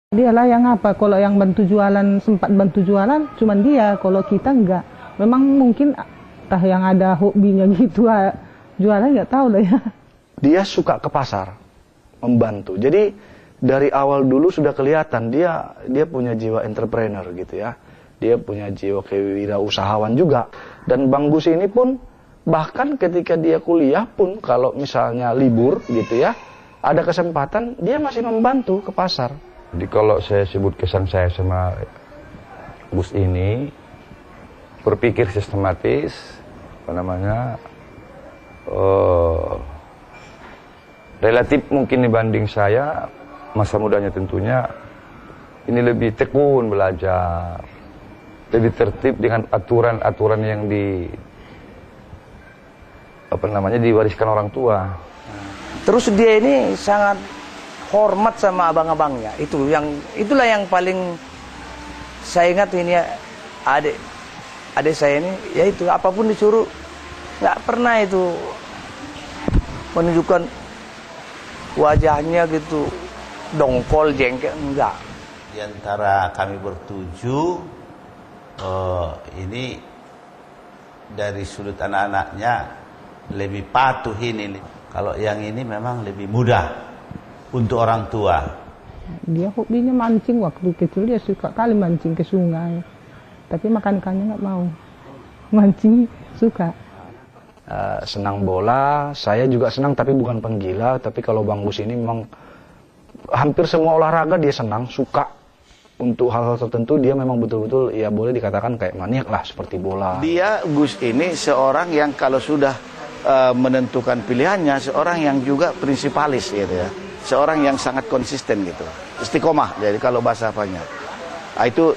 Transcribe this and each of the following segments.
Dialah yang apa, kalau yang bantu jualan, sempat bantu jualan, cuman dia, kalau kita enggak. Memang mungkin entah yang ada hobinya gitu, jualan nggak tahu lah ya. Dia suka ke pasar, membantu. Jadi dari awal dulu sudah kelihatan dia punya jiwa entrepreneur gitu ya. Dia punya jiwa kewirausahawan juga. Dan Bang Gus ini pun bahkan ketika dia kuliah pun kalau misalnya libur gitu ya, ada kesempatan dia masih membantu ke pasar. Jadi kalau saya sebut kesan saya sama Gus ini, berpikir sistematis, relatif mungkin dibanding saya, masa mudanya tentunya, ini lebih tekun belajar, lebih tertib dengan aturan-aturan yang diwariskan orang tua. Terus dia ini sangat hormat sama abang-abangnya. Itulah yang paling saya ingat ini ya, adik saya ini, yaitu apapun disuruh nggak pernah itu menunjukkan wajahnya gitu dongkol jengkel, enggak. Di antara kami bertujuh ini dari sudut anak-anaknya lebih patuh ini. Kalau yang ini memang lebih mudah untuk orang tua. Dia hobinya mancing, waktu kecil dia suka kali mancing ke sungai. Tapi makan-makannya nggak mau. Mancing suka. Senang bola, saya juga senang tapi bukan penggila. Tapi kalau Bang Gus ini memang hampir semua olahraga dia senang, suka. Untuk hal-hal tertentu dia memang betul-betul ya boleh dikatakan kayak maniak lah, seperti bola. Dia Gus ini seorang yang kalau sudah menentukan pilihannya, seorang yang juga prinsipalis gitu ya. Seorang yang sangat konsisten gitu, istiqomah. Jadi kalau bahasa apanya, itu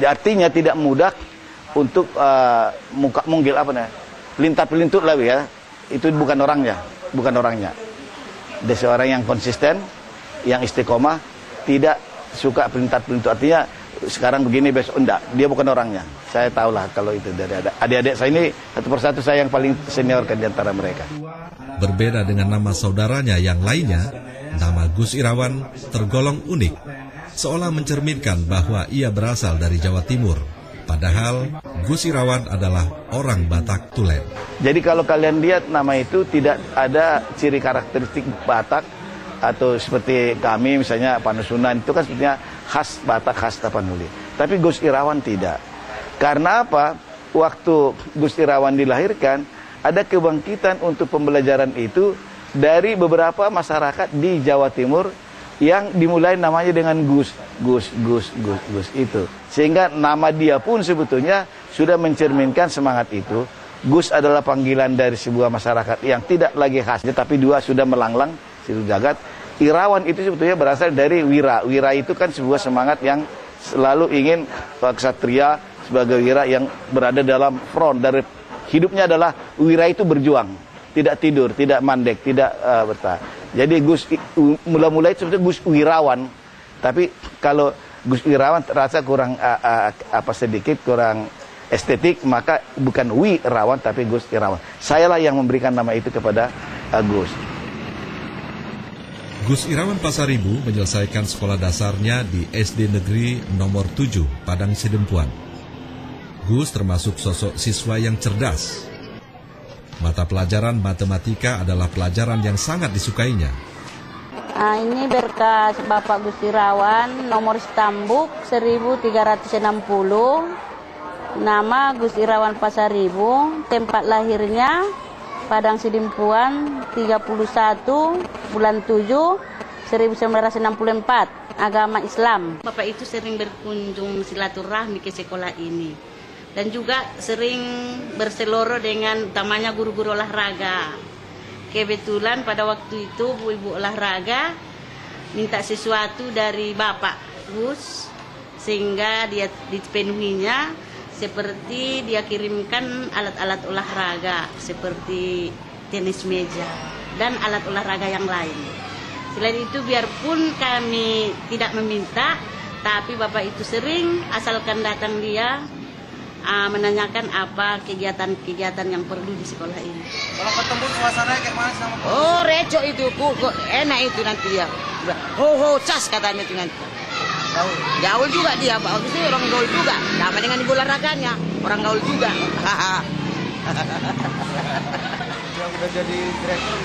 artinya tidak mudah untuk munggil pelintat-pelintut lah ya. Itu bukan orangnya. Dia seorang yang konsisten, yang istiqomah, tidak suka pelintat-pelintut. Artinya sekarang begini besok enggak. Dia bukan orangnya. Saya tahulah kalau itu dari adik-adik saya ini satu persatu saya yang paling senior kan di antara mereka. Berbeda dengan nama saudaranya yang lainnya, nama Gus Irawan tergolong unik, seolah mencerminkan bahwa ia berasal dari Jawa Timur. Padahal Gus Irawan adalah orang Batak Tulen. Jadi kalau kalian lihat nama itu tidak ada ciri karakteristik Batak atau seperti kami misalnya Panusunan itu kan sebetulnya khas Batak, khas Tapanuli. Tapi Gus Irawan tidak. Karena apa? Waktu Gus Irawan dilahirkan, ada kebangkitan untuk pembelajaran itu dari beberapa masyarakat di Jawa Timur yang dimulai namanya dengan Gus itu. Sehingga nama dia pun sebetulnya sudah mencerminkan semangat itu. Gus adalah panggilan dari sebuah masyarakat yang tidak lagi khasnya, tapi dua sudah melanglang seluruh jagat. Irawan itu sebetulnya berasal dari wira. Wira itu kan sebuah semangat yang selalu ingin ksatria sebagai wira yang berada dalam front. Dari hidupnya adalah wira itu berjuang. Tidak tidur, tidak mandek, tidak bertahan. Jadi Gus mula-mula itu sebetulnya Gus Wirawan. Tapi kalau Gus Wirawan terasa kurang sedikit kurang estetik, maka bukan Wirawan tapi Gus Irawan. Sayalah yang memberikan nama itu kepada Gus. Gus Irawan Pasaribu menyelesaikan sekolah dasarnya di SD Negeri nomor 7 Padang Sidempuan. Gus termasuk sosok siswa yang cerdas. Mata pelajaran matematika adalah pelajaran yang sangat disukainya. Ini berkas Bapak Gus Irawan, nomor stambuk 1360, nama Gus Irawan Pasaribu, tempat lahirnya Padang Sidempuan 31 bulan 7 1964, agama Islam. Bapak itu sering berkunjung silaturahmi ke sekolah ini. Dan juga sering berseloro dengan utamanya guru-guru olahraga. Kebetulan pada waktu itu ibu-ibu olahraga minta sesuatu dari Bapak Gus, sehingga dia dipenuhinya, seperti dia kirimkan alat-alat olahraga seperti tenis meja dan alat olahraga yang lain. Selain itu biarpun kami tidak meminta, tapi Bapak itu sering asalkan datang dia menanyakan apa kegiatan-kegiatan yang perlu di sekolah ini. Kalau ketemu suasana kayak mana sama Pak? Oh, reco itu, enak itu nanti dia. Ho cas katanya itu nanti. Gaul juga dia, Pak. Itu orang gaul juga. Sama dengan ibu olahraganya, orang gaul juga. Yang udah jadi direktur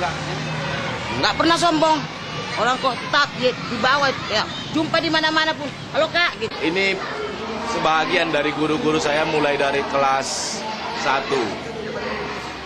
Nggak pernah sombong. Orang kok tetap di bawah, ya. Jumpa di mana-mana pun. Halo Kak, gitu. Ini sebahagian dari guru-guru saya mulai dari kelas 1